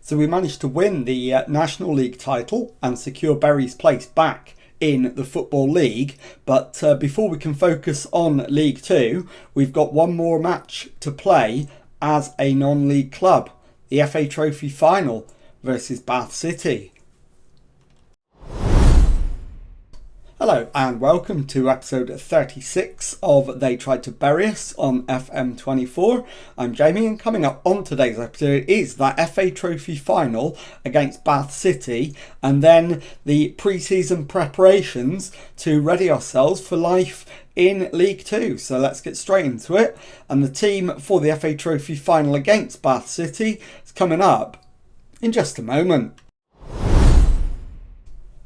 So we managed to win the National League title and secure Bury's place back in the Football League. But before we can focus on League 2, we've got one more match to play as a non-league club. The FA Trophy final versus Bath City. Hello and welcome to episode 36 of They Tried to Bury Us on FM24. I'm Jamie, and coming up on today's episode is that FA Trophy final against Bath City, and then the pre-season preparations to ready ourselves for life in League 2. So let's get straight into it. And the team for the FA Trophy final against Bath City is coming up in just a moment.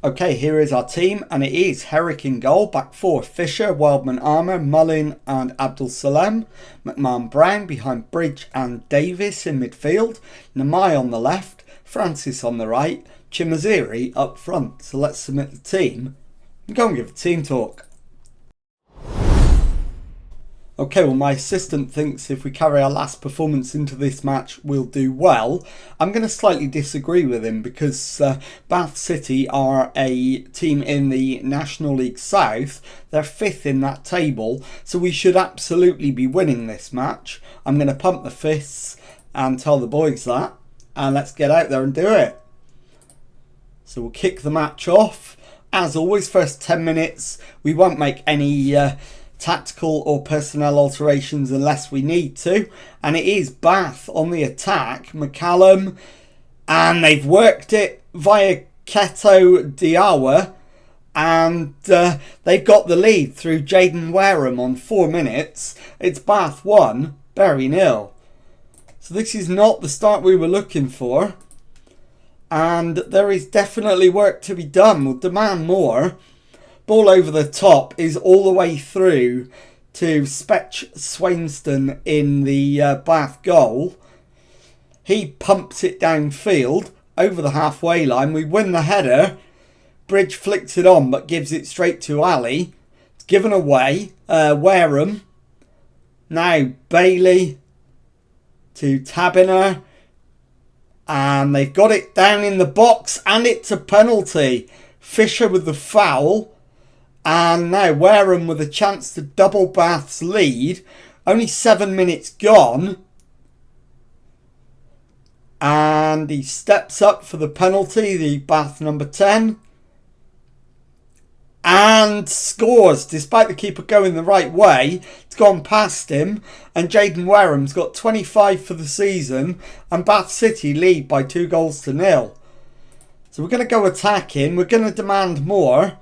Okay, here is our team, and it is Herrick in goal, back four, Fisher, Wildman Armour, Mullin and Abdul Salem, McMahon Brown behind Bridge and Davis in midfield, Namai on the left, Francis on the right, Chimaziri up front. So let's submit the team and go and give a team talk. Okay, well, my assistant thinks if we carry our last performance into this match, we'll do well. I'm going to slightly disagree with him because Bath City are a team in the National League South. They're fifth in that table, so we should absolutely be winning this match. I'm going to pump the fists and tell the boys that, and let's get out there and do it. So we'll kick the match off. As always, first 10 minutes, we won't make any tactical or personnel alterations unless we need to, and it is Bath on the attack. McCallum, and they've worked it via Keto Diawa, and they've got the lead through Jaden Wareham on 4 minutes. It's Bath 1, Bury 0. So this is not the start we were looking for, and there is definitely work to be done. We'll demand more. Ball over the top is all the way through to Spetch Swainston in the Bath goal. He pumps it downfield over the halfway line. We win the header. Bridge flicks it on but gives it straight to Ali. It's given away. Wareham. Now Bailey to Tabiner. And they've got it down in the box, and it's a penalty. Fisher with the foul. And now Wareham with a chance to double Bath's lead. Only 7 minutes gone. And he steps up for the penalty, the Bath number 10. And scores, despite the keeper going the right way. It's gone past him. And Jaden Wareham's got 25 for the season. And Bath City lead by 2-0. So we're going to go attacking. We're going to demand more.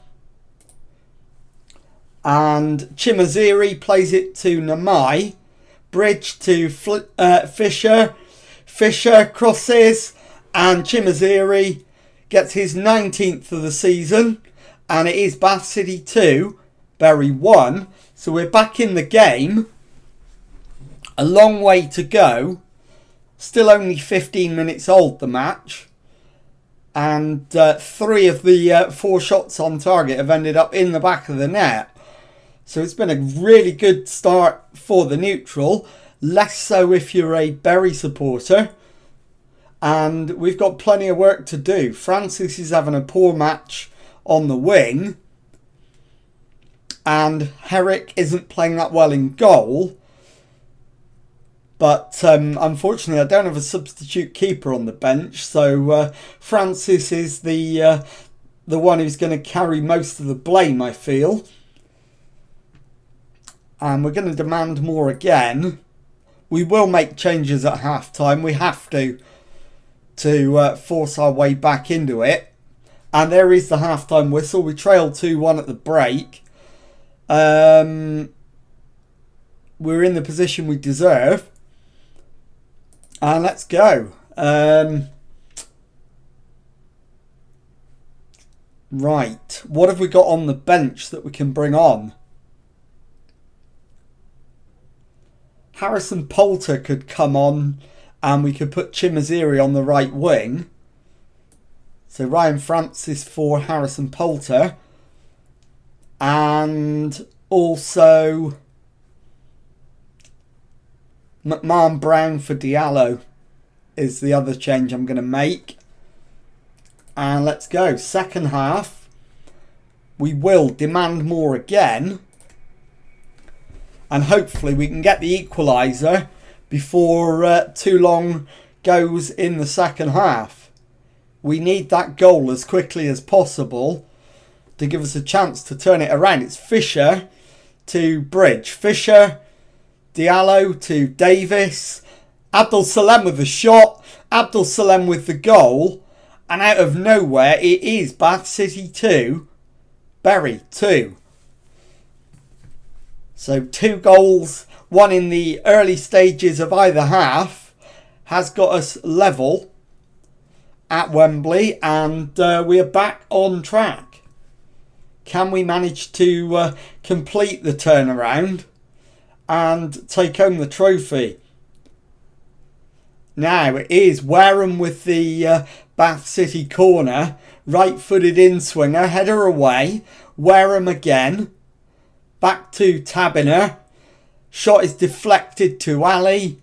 And Chimaziri plays it to Namai. Bridge to Fisher. Fisher crosses. And Chimaziri gets his 19th of the season. And it is Bath City 2, Bury 1. So we're back in the game. A long way to go. Still only 15 minutes old, the match. And 3 of the 4 shots on target have ended up in the back of the net. So it's been a really good start for the neutral. Less so if you're a Bury supporter. And we've got plenty of work to do. Francis is having a poor match on the wing. And Herrick isn't playing that well in goal. But unfortunately, I don't have a substitute keeper on the bench. So Francis is the one who's going to carry most of the blame, I feel. And we're going to demand more again. We will make changes at half-time. We have to force our way back into it. And there is the half-time whistle. We trailed 2-1 at the break. We're in the position we deserve. And let's go. Right. What have we got on the bench that we can bring on? Harrison Poulter could come on and we could put Chimaziri on the right wing. So Ryan Francis for Harrison Poulter. And also McMahon Brown for Diallo. is the other change I'm going to make. And let's go. Second half, we will demand more again. And hopefully we can get the equaliser before too long goes in the second half. We need that goal as quickly as possible to give us a chance to turn it around. It's Fisher to Bridge. Fisher, Diallo to Davis. Abdul Salem with the shot. Abdul Salem with the goal. And out of nowhere, it is Bath City 2, Bury 2. So 2 goals, one in the early stages of either half, has got us level at Wembley, and we are back on track. Can we manage to complete the turnaround and take home the trophy? Now it is Wareham with the Bath City corner. Right-footed in-swinger, header away. Wareham again. Back to Tabiner. Shot is deflected to Ali.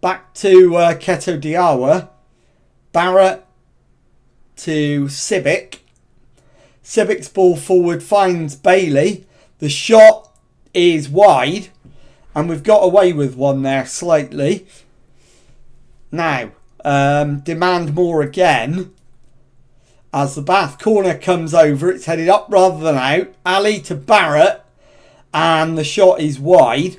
Back to Keto Diawa. Barrett to Sibic. Sibic's ball forward finds Bailey. The shot is wide. And we've got away with one there slightly. Now, demand more again. As the Bath corner comes over, it's headed up rather than out. Ali to Barrett. And the shot is wide.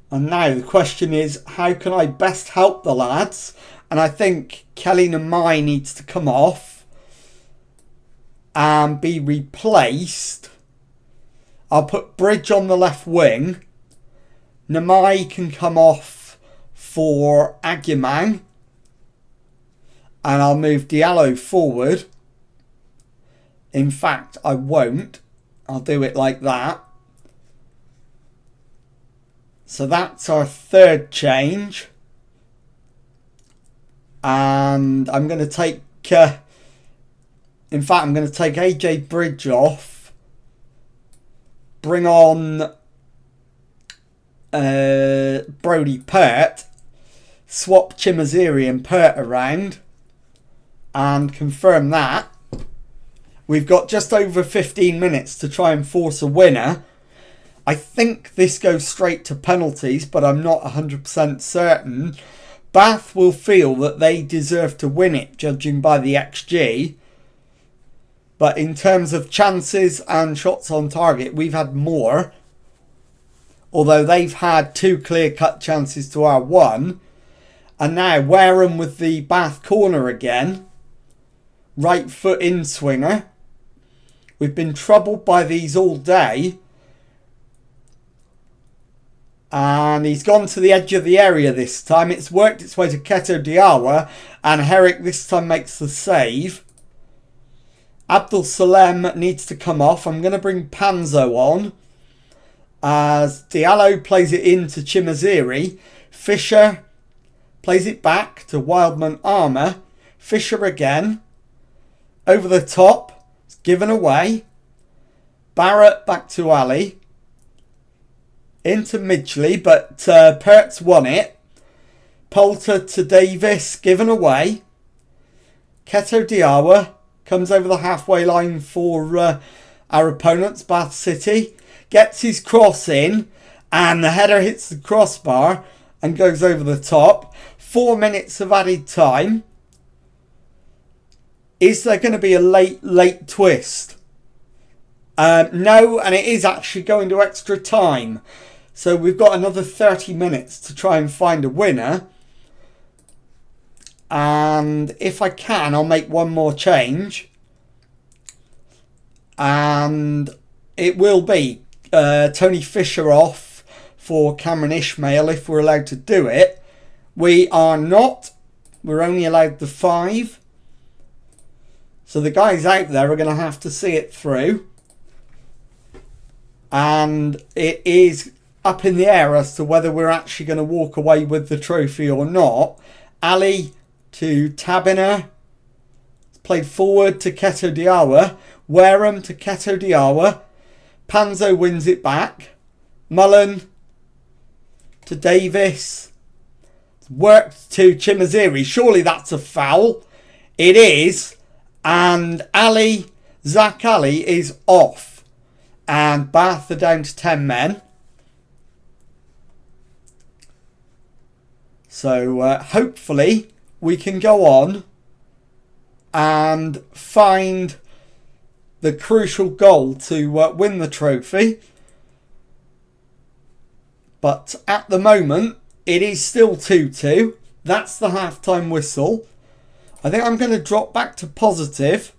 And now the question is, how can I best help the lads? And I think Kelly Namai needs to come off and be replaced. I'll put Bridge on the left wing. Namai can come off for Agyemang. And I'll move Diallo forward. In fact, I won't. I'll do it like that. So that's our third change. And I'm going to take... in fact, I'm going to take AJ Bridge off. Bring on Brodie Pert. Swap Chimaziri and Pert around. And confirm that. We've got just over 15 minutes to try and force a winner. I think this goes straight to penalties, but I'm not 100% certain. Bath will feel that they deserve to win it, judging by the XG. But in terms of chances and shots on target, we've had more. Although they've had 2 clear-cut chances to our 1. And now Wareham with the Bath corner again. Right foot in swinger. We've been troubled by these all day. And he's gone to the edge of the area this time. It's worked its way to Keto Diawa. And Herrick this time makes the save. Abdul Salem needs to come off. I'm going to bring Panzo on. As Diallo plays it into Chimaziri. Fisher plays it back to Wildman Armour. Fisher again. Over the top. It's given away. Barrett back to Ali. Into Midgley, but Pert's won it. Poulter to Davis, given away. Keto Diawa comes over the halfway line for our opponents, Bath City. Gets his cross in, and the header hits the crossbar and goes over the top. 4 minutes of added time. Is there going to be a late twist? No, and it is actually going to extra time. So we've got another 30 minutes to try and find a winner. And if I can, I'll make one more change. And it will be Tony Fisher off for Cameron Ishmael if we're allowed to do it. We are not. We're only allowed the 5. So the guys out there are going to have to see it through. And it is up in the air as to whether we're actually going to walk away with the trophy or not. Ali to Tabiner. It's played forward to Keto Diawa. Wareham to Keto Diawa. Panzo wins it back. Mullen to Davis. It's worked to Chimaziri. Surely that's a foul. It is. And Zach Ali is off. And Bath are down to 10 men. So hopefully we can go on and find the crucial goal to win the trophy. But at the moment, it is still 2-2. That's the half-time whistle. I think I'm going to drop back to positive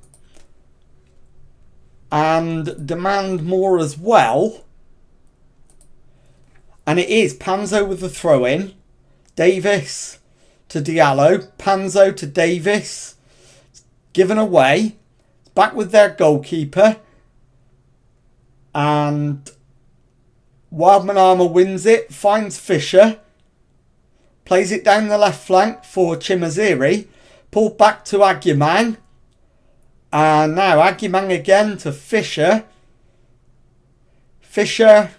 and demand more as well. And it is Panzo with the throw-in. Davis to Diallo. Panzo to Davis. Given away. Back with their goalkeeper. And Wildman Armour wins it. Finds Fisher. Plays it down the left flank for Chimaziri. Pulled back to Agyemang. And now Agyemang again to Fisher. Fisher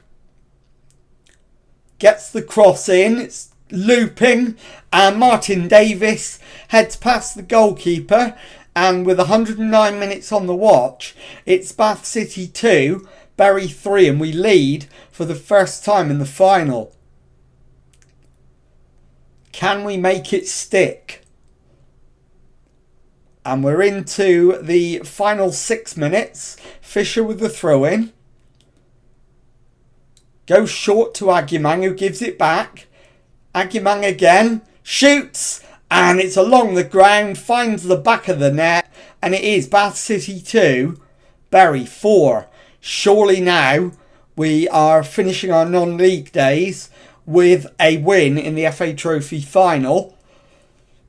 gets the cross in. It's looping. And Martin Davis heads past the goalkeeper. And with 109 minutes on the watch, it's Bath City 2, Bury 3. And we lead for the first time in the final. Can we make it stick? And we're into the final 6 minutes. Fisher with the throw-in. Goes short to Agyemang, who gives it back. Agyemang again. Shoots. And it's along the ground. Finds the back of the net. And it is Bath City 2, Bury 4. Surely now we are finishing our non-league days with a win in the FA Trophy final.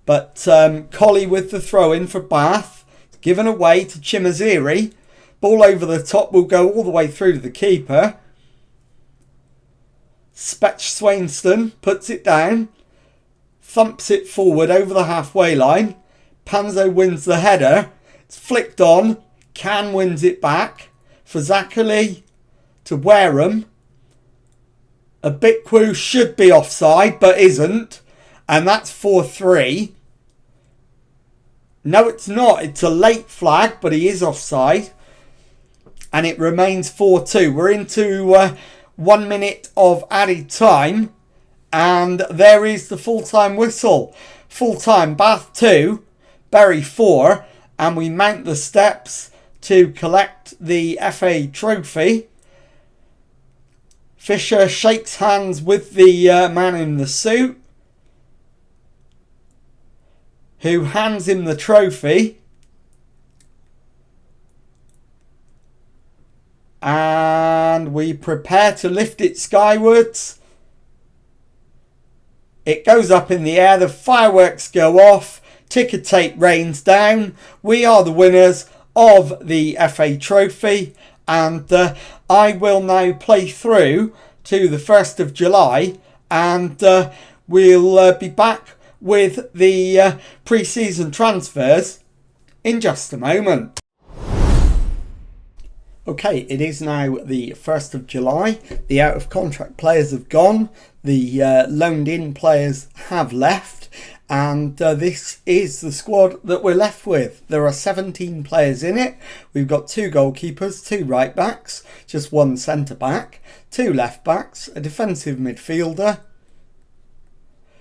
But Colley with the throw-in for Bath. Given away to Chimaziri. Ball over the top will go all the way through to the keeper. Spetch Swainston puts it down. Thumps it forward over the halfway line. Panzo wins the header. It's flicked on. Can wins it back. For Zachary to Wareham. Abikwu should be offside but isn't. And that's 4-3. No, it's not. It's a late flag, but he is offside. And it remains 4-2. We're into 1 minute of added time. And there is the full-time whistle. Full-time, Bath 2, Bury 4. And we mount the steps to collect the FA trophy. Fisher shakes hands with the man in the suit, who hands him the trophy. And we prepare to lift it skywards. It goes up in the air. The fireworks go off. Ticker tape rains down. We are the winners of the FA trophy. And I will now play through to the 1st of July. And we'll be back with the pre-season transfers in just a moment. Okay, it is now the 1st of July. The out-of-contract players have gone. The loaned-in players have left. And this is the squad that we're left with. There are 17 players in it. We've got 2 goalkeepers, 2 right-backs, just 1 centre-back, 2 left-backs, a defensive midfielder,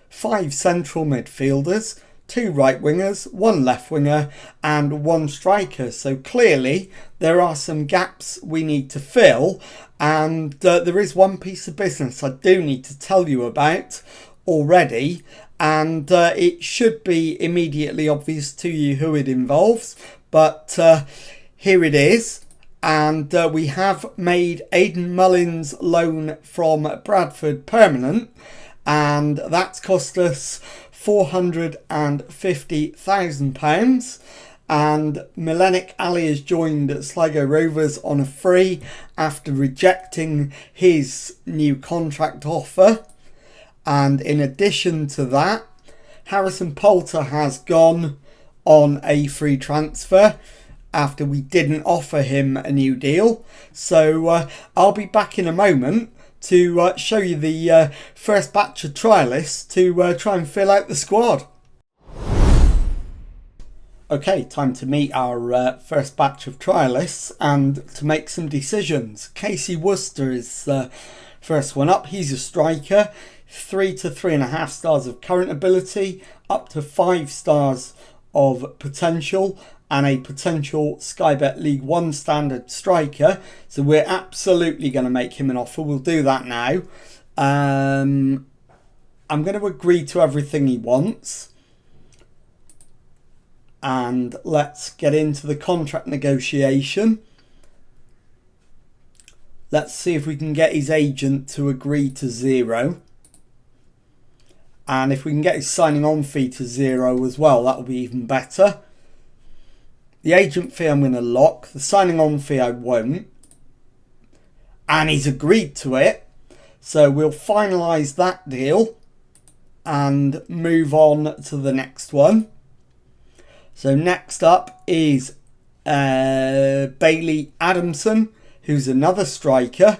5 central midfielders, 2 right wingers, 1 left winger and 1 striker. So clearly there are some gaps we need to fill, and there is one piece of business I do need to tell you about already, and it should be immediately obvious to you who it involves, but here it is. And we have made Aidan Mullins' loan from Bradford permanent, and that's cost us £450,000. And Milenik Ali has joined Sligo Rovers on a free after rejecting his new contract offer. And in addition to that, Harrison Poulter has gone on a free transfer after we didn't offer him a new deal. So I'll be back in a moment to show you the first batch of trialists to try and fill out the squad. Okay, time to meet our first batch of trialists and to make some decisions. Casey Worcester is first one up. He's a striker, 3 to 3.5 stars of current ability, up to 5 stars of potential, and a potential Sky Bet League 1 standard striker. So we're absolutely going to make him an offer. We'll do that now. I'm going to agree to everything he wants. And let's get into the contract negotiation. Let's see if we can get his agent to agree to 0. And if we can get his signing on fee to 0 as well, that'll be even better. The agent fee I'm going to lock. The signing on fee I won't. And he's agreed to it. So we'll finalise that deal and move on to the next one. So next up is Bailey Adamson, who's another striker,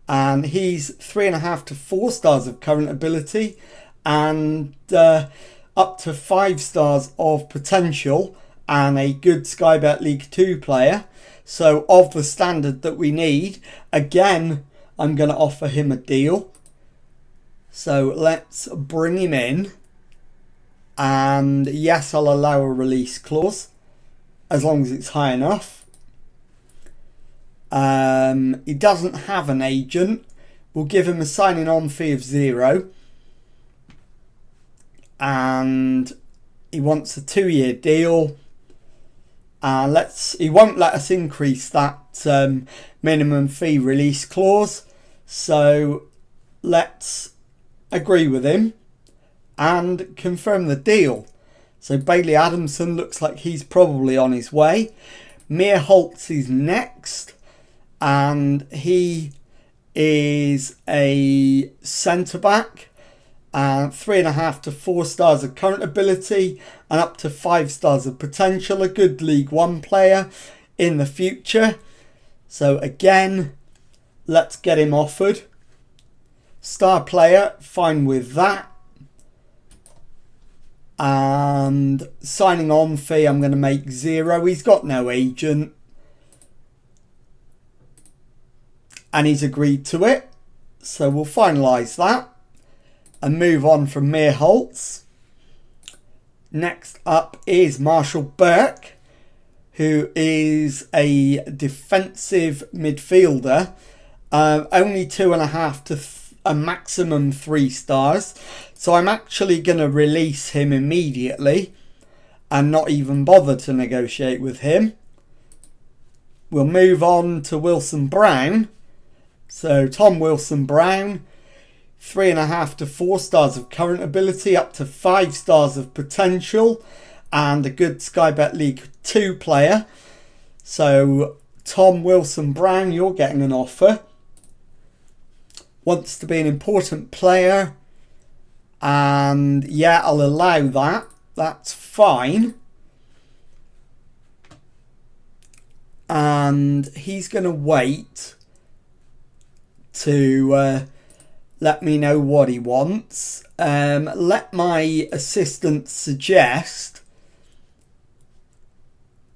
and he's 3.5 to 4 stars of current ability and up to 5 stars of potential, and a good Sky Bet League 2 player. So of the standard that we need, again, I'm going to offer him a deal. So let's bring him in. And yes, I'll allow a release clause as long as it's high enough. He doesn't have an agent. We'll give him a signing on fee of 0. And he wants a 2-year deal. He won't let us increase that minimum fee release clause. So let's agree with him and confirm the deal. So Bailey Adamson looks like he's probably on his way. Mir Holtz is next, and he is a centre-back, 3.5 to 4 stars of current ability and up to 5 stars of potential, a good League 1 player in the future. So again, let's get him offered. Star player, fine with that. And signing on fee, I'm going to make 0. He's got no agent. And he's agreed to it. So we'll finalise that and move on from Mir Holtz. Next up is Marshall Burke, who is a defensive midfielder. Only 2.5 to a maximum 3 stars. So I'm actually going to release him immediately and not even bother to negotiate with him. We'll move on to Wilson Brown. So Tom Wilson Brown, 3.5 to 4 stars of current ability, up to 5 stars of potential, and a good Sky Bet League 2 player. So Tom Wilson Brown, you're getting an offer. Wants to be an important player. And yeah, I'll allow that. That's fine. And he's going to wait to let me know what he wants. Let my assistant suggest.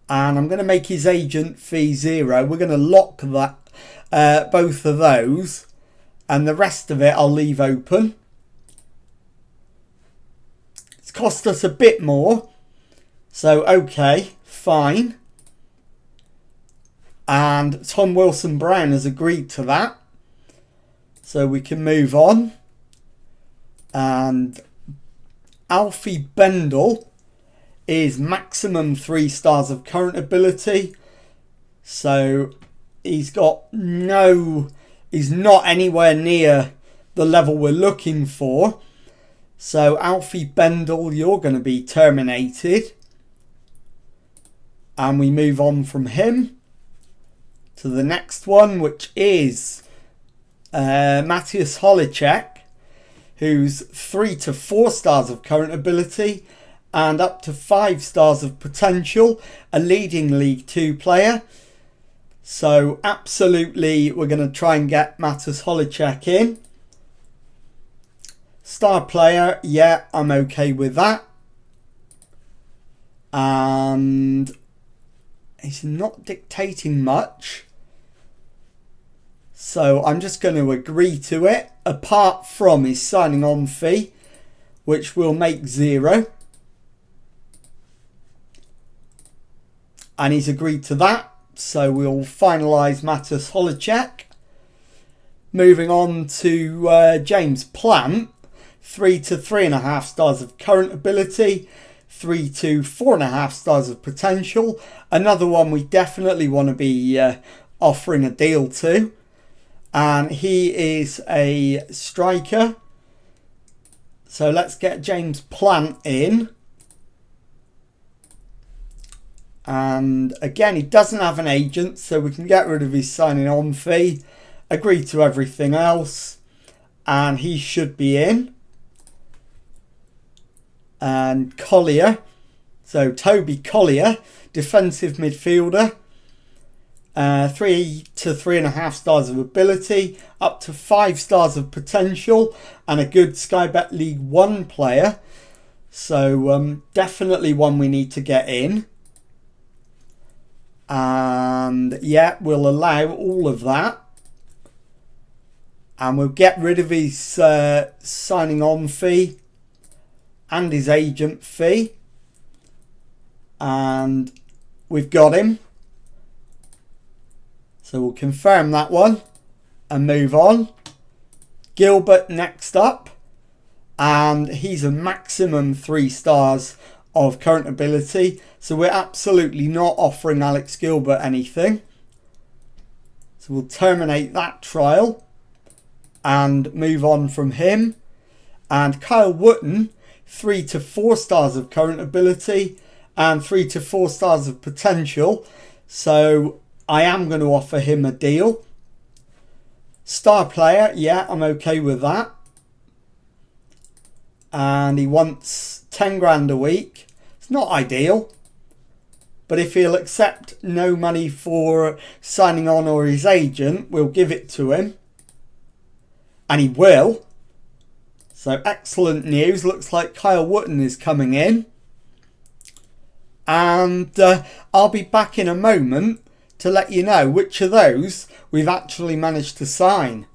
And I'm going to make his agent fee 0. We're going to lock that, both of those. And the rest of it I'll leave open. It's cost us a bit more. So, okay, fine. And Tom Wilson Brown has agreed to that. So we can move on. And Alfie Bendel is maximum 3 stars of current ability. So he's got he's not anywhere near the level we're looking for. So Alfie Bendel, you're going to be terminated. And we move on from him to the next one, which is Matthias Holicek, who's 3 to 4 stars of current ability and up to 5 stars of potential, a leading League 2 player. So absolutely we're going to try and get Matus Holicek in. Star player, yeah, I'm okay with that. And he's not dictating much. So I'm just going to agree to it, apart from his signing on fee, which will make 0. And he's agreed to that. So we'll finalise Matus Holicek. Moving on to James Plant. 3 to 3.5 stars of current ability. 3 to 4.5 stars of potential. Another one we definitely want to be offering a deal to. And he is a striker. So let's get James Plant in. And again, he doesn't have an agent, so we can get rid of his signing on fee. Agree to everything else. And he should be in. And Collier, so Toby Collier, defensive midfielder, 3 to 3.5 stars of ability, up to 5 stars of potential, and a good Sky Bet League 1 player. So definitely one we need to get in. And yeah, we'll allow all of that. And we'll get rid of his signing on fee and his agent fee. And we've got him. So we'll confirm that one and move on. Gilbert next up. And he's a maximum 3 stars of current ability. So we're absolutely not offering Alex Gilbert anything. So we'll terminate that trial and move on from him. And Kyle Wootton, 3 to 4 stars of current ability and 3 to 4 stars of potential. So I am going to offer him a deal. Star player, yeah, I'm okay with that. And he wants 10 grand a week. It's not ideal. But if he'll accept no money for signing on or his agent, we'll give it to him. And he will. So excellent news. Looks like Kyle Wootton is coming in. And I'll be back in a moment to let you know which of those we've actually managed to sign.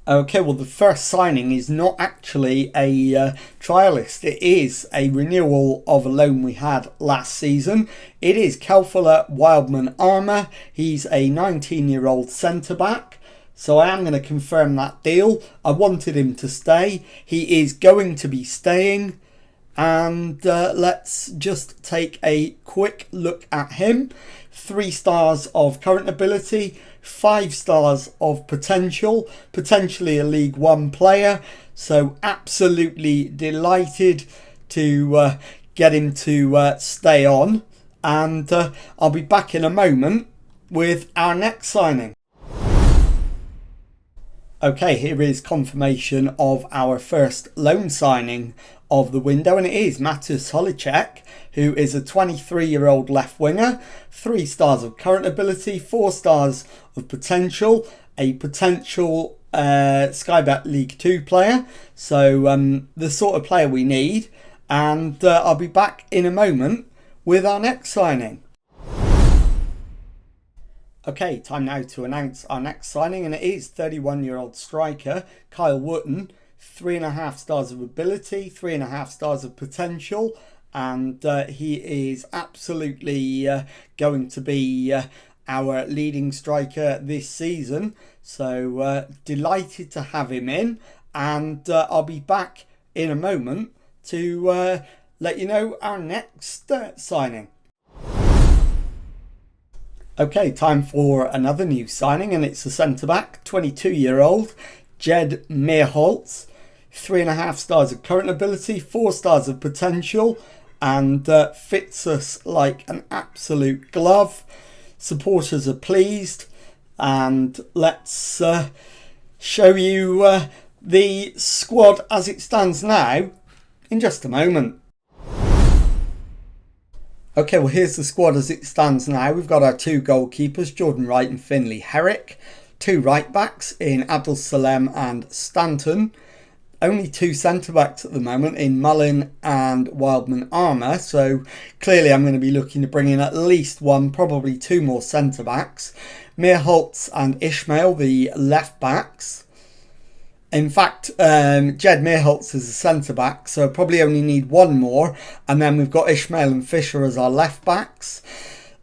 Okay, well the first signing is not actually a trialist. It is a renewal of a loan we had last season. It is Kelfala Wildman Armour. He's a 19-year-old centre-back. So I am going to confirm that deal. I wanted him to stay. He is going to be staying. And let's just take a quick look at him. 3 stars of current ability, 5 stars of potential, potentially a League 1 player. So absolutely delighted to get him to stay on. And I'll be back in a moment with our next signing. Okay, here is confirmation of our first loan signing of the window, and it is Matus Holicek, who is a 23-year-old left winger, 3 stars of current ability, 4 stars of potential, a potential Sky Bet League 2 player, so the sort of player we need. And I'll be back in a moment with our next signing. Okay, time now to announce our next signing, and it is 31-year-old striker Kyle Wootton, 3.5 stars of ability, 3.5 stars of potential, and he is absolutely going to be our leading striker this season. So delighted to have him in, and I'll be back in a moment to let you know our next signing. Okay, time for another new signing, and it's a centre-back, 22-year-old Jed Meerholtz, 3.5 stars of current ability, 4 stars of potential, and fits us like an absolute glove. Supporters are pleased, and let's show you the squad as it stands now in just a moment. Okay, well here's the squad as it stands now. We've got our 2 goalkeepers, Jordan Wright and Finlay Herrick. 2 right backs in Abdul Salem and Stanton. Only 2 centre backs at the moment in Mullin and Wildman Armour. So clearly I'm going to be looking to bring in at least 1, probably 2 more centre backs. Meerholtz and Ishmael, the left backs. In fact, Jed Meerholtz is a centre-back, so probably only need 1 more. And then we've got Ishmael and Fisher as our left-backs.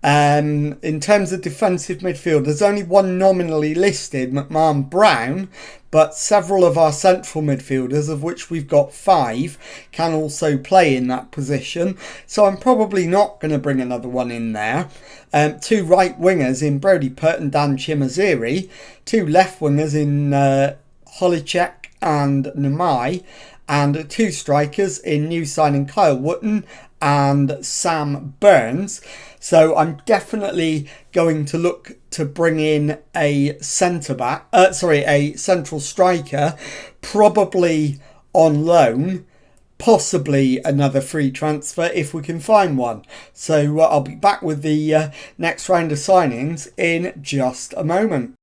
In terms of defensive midfield, there's only 1 nominally listed, McMahon Brown, but several of our central midfielders, of which we've got 5, can also play in that position. So I'm probably not going to bring another one in there. 2 right wingers in Brody Pert and Dan Chimaziri. 2 left wingers in Holicek and Namai, and 2 strikers in new signing Kyle Wotton and Sam Burns. So I'm definitely going to look to bring in a a central striker, probably on loan, possibly another free transfer if we can find one. So I'll be back with the next round of signings in just a moment.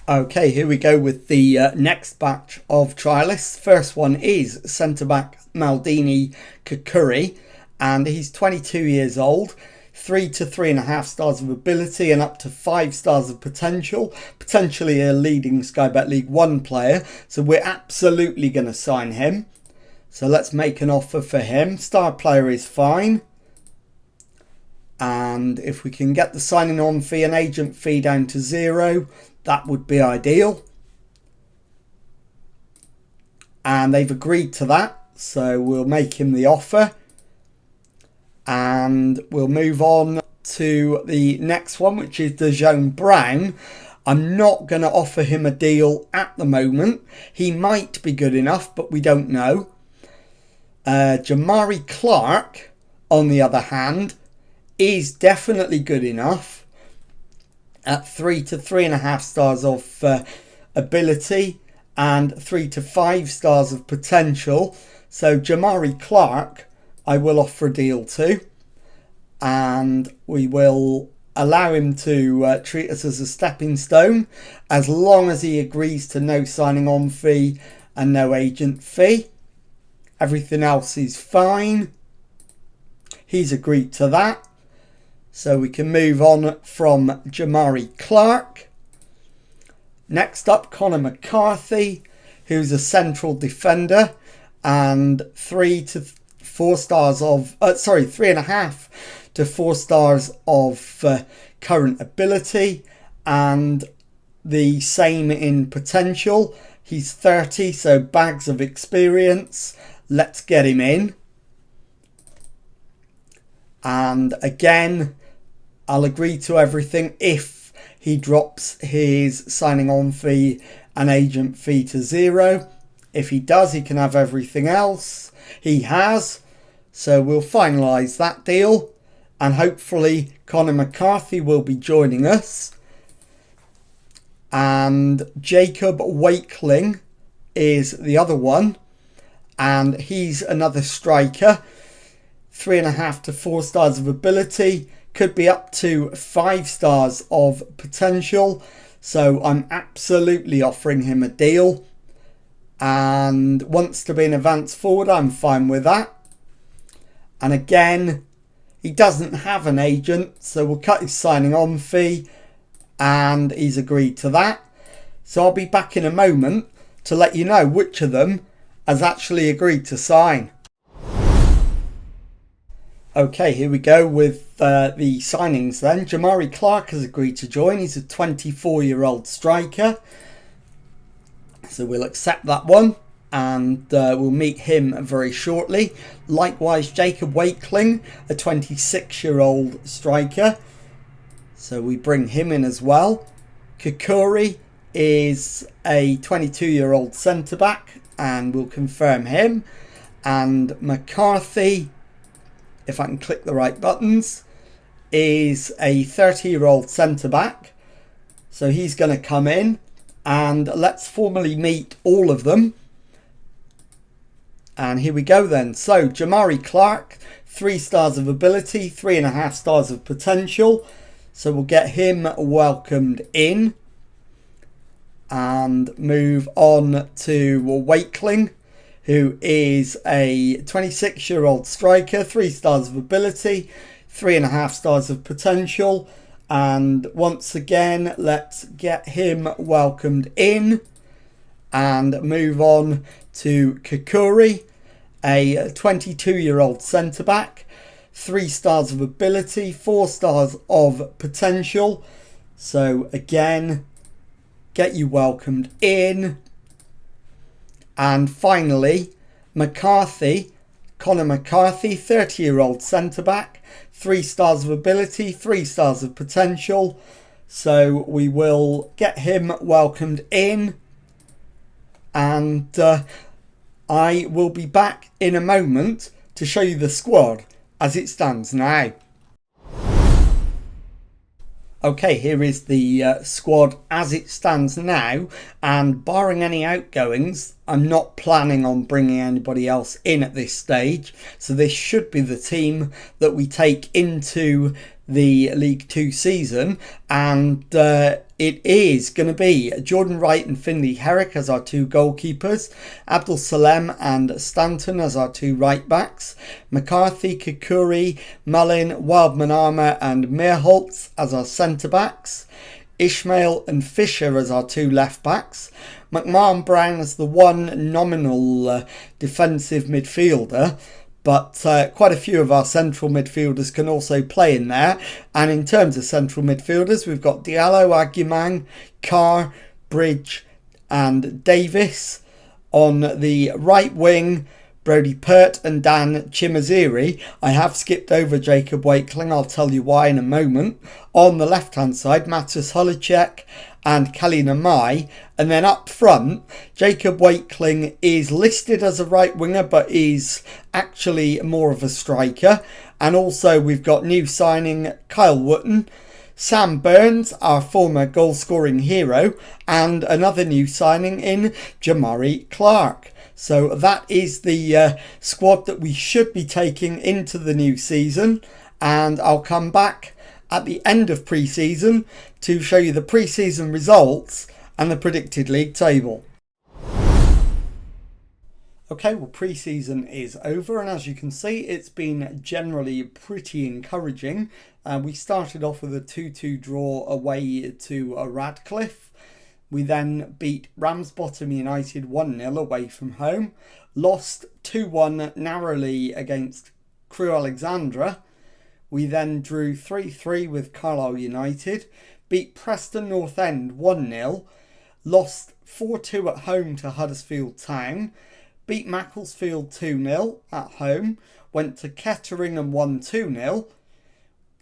Okay, here we go with the next batch of trialists. First one is centre-back Maldini Kakuri, and he's 22 years old, 3 to 3.5 stars of ability and up to 5 stars of potential, potentially a leading Sky Bet League 1 player, so we're absolutely going to sign him. So let's make an offer for him. Star player is fine. And if we can get the signing on fee and agent fee down to 0, that would be ideal. And they've agreed to that, so we'll make him the offer. And we'll move on to the next one, which is Dejon Brown. I'm not going to offer him a deal at the moment. He might be good enough, but we don't know. Jamari Clark, on the other hand, is definitely good enough at 3 to 3.5 stars of ability and 3 to 5 stars of potential. So Jamari Clark I will offer a deal to, and we will allow him to treat us as a stepping stone as long as he agrees to no signing on fee and no agent fee. Everything else is fine. He's agreed to that. So we can move on from Jamari Clark. Next up, Connor McCarthy, who's a central defender, and 3 to 4 stars of 3.5 to 4 stars of current ability, and the same in potential. He's 30, so bags of experience. Let's get him in. And again, I'll agree to everything if he drops his signing on fee and agent fee to 0. If he does, he can have everything else. He has. So we'll finalise that deal. And hopefully Connor McCarthy will be joining us. And Jacob Wakeling is the other one. And he's another striker. 3.5 to 4 stars of ability. Could be up to 5 stars of potential. So I'm absolutely offering him a deal. And wants to be an advanced forward. I'm fine with that. And again, he doesn't have an agent. So we'll cut his signing on fee. And he's agreed to that. So I'll be back in a moment to let you know which of them has actually agreed to sign. Okay, here we go with the signings then. Jamari Clark has agreed to join. He's a 24-year-old striker. So we'll accept that one. And we'll meet him very shortly. Likewise, Jacob Wakeling, a 26-year-old striker. So we bring him in as well. Kakuri is a 22-year-old centre-back. And we'll confirm him. And McCarthy, if I can click the right buttons, is a 30-year-old centre-back. So he's going to come in. And let's formally meet all of them. And here we go then. So Jamari Clark, 3 stars of ability, 3.5 stars of potential. So we'll get him welcomed in. And move on to Wakeling, who is a 26-year-old striker, 3 stars of ability, 3.5 stars of potential. And once again, let's get him welcomed in. And move on to Kakuri, a 22-year-old centre-back, 3 stars of ability, 4 stars of potential. So again, get you welcomed in. And finally, McCarthy, Connor McCarthy, 30-year-old centre-back, 3 stars of ability, 3 stars of potential. So we will get him welcomed in. And I will be back in a moment to show you the squad as it stands now. Okay, here is the squad as it stands now, and barring any outgoings, I'm not planning on bringing anybody else in at this stage, so this should be the team that we take into the League 2 season, and it is going to be Jordan Wright and Finley Herrick as our 2 goalkeepers, Abdul Salem and Stanton as our 2 right backs, McCarthy, Kakuri, Mullin, Wildman Armour and Meerholtz as our centre backs, Ishmael and Fisher as our 2 left backs, McMahon Brown as the 1 nominal defensive midfielder. But quite a few of our central midfielders can also play in there. And in terms of central midfielders, we've got Diallo, Aguimang, Carr, Bridge and Davis. On the right wing, Brody Pert and Dan Chimaziri. I have skipped over Jacob Wakeling. I'll tell you why in a moment. On the left-hand side, Matus Holicek and Kalina Mai. And then up front, Jacob Wakeling is listed as a right winger, but is actually more of a striker. And also we've got new signing Kyle Wotton, Sam Burns, our former goal-scoring hero, and another new signing in Jamari Clark. So that is the squad that we should be taking into the new season. And I'll come back at the end of pre-season to show you the pre-season results and the predicted league table. Okay, well, pre-season is over, and as you can see, it's been generally pretty encouraging. We started off with a 2-2 draw away to Radcliffe. We then beat Ramsbottom United 1-0 away from home. Lost 2-1 narrowly against Crewe Alexandra. We then drew 3-3 with Carlisle United. Beat Preston North End 1-0. Lost 4-2 at home to Huddersfield Town. Beat Macclesfield 2-0 at home. Went to Kettering and won 2-0.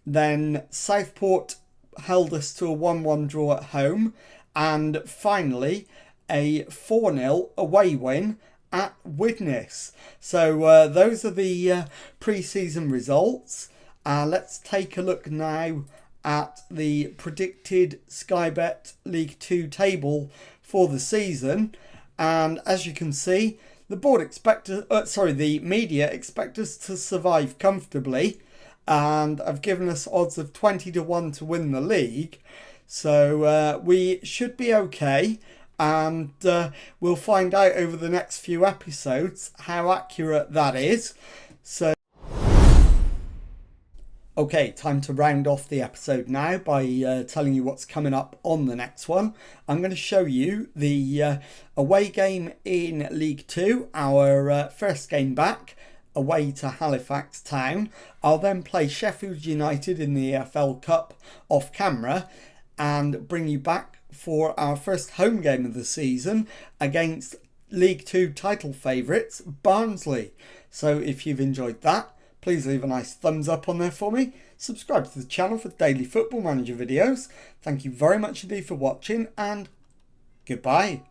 Then Southport held us to a 1-1 draw at home. And finally, a 4-0 away win at Widnes. So those are the pre-season results. Let's take a look now at the predicted Sky Bet League 2 table for the season. And as you can see, the media expect us to survive comfortably. And I've given us odds of 20-1 to win the league. So we should be okay, and we'll find out over the next few episodes how accurate that is. So, okay, time to round off the episode now by telling you what's coming up on the next one. I'm going to show you the away game in League 2, our first game back, away to Halifax Town. I'll then play Sheffield United in the EFL Cup off camera, and bring you back for our first home game of the season against League 2 title favourites, Barnsley. So if you've enjoyed that, please leave a nice thumbs up on there for me. Subscribe to the channel for daily Football Manager videos. Thank you very much indeed for watching, and goodbye.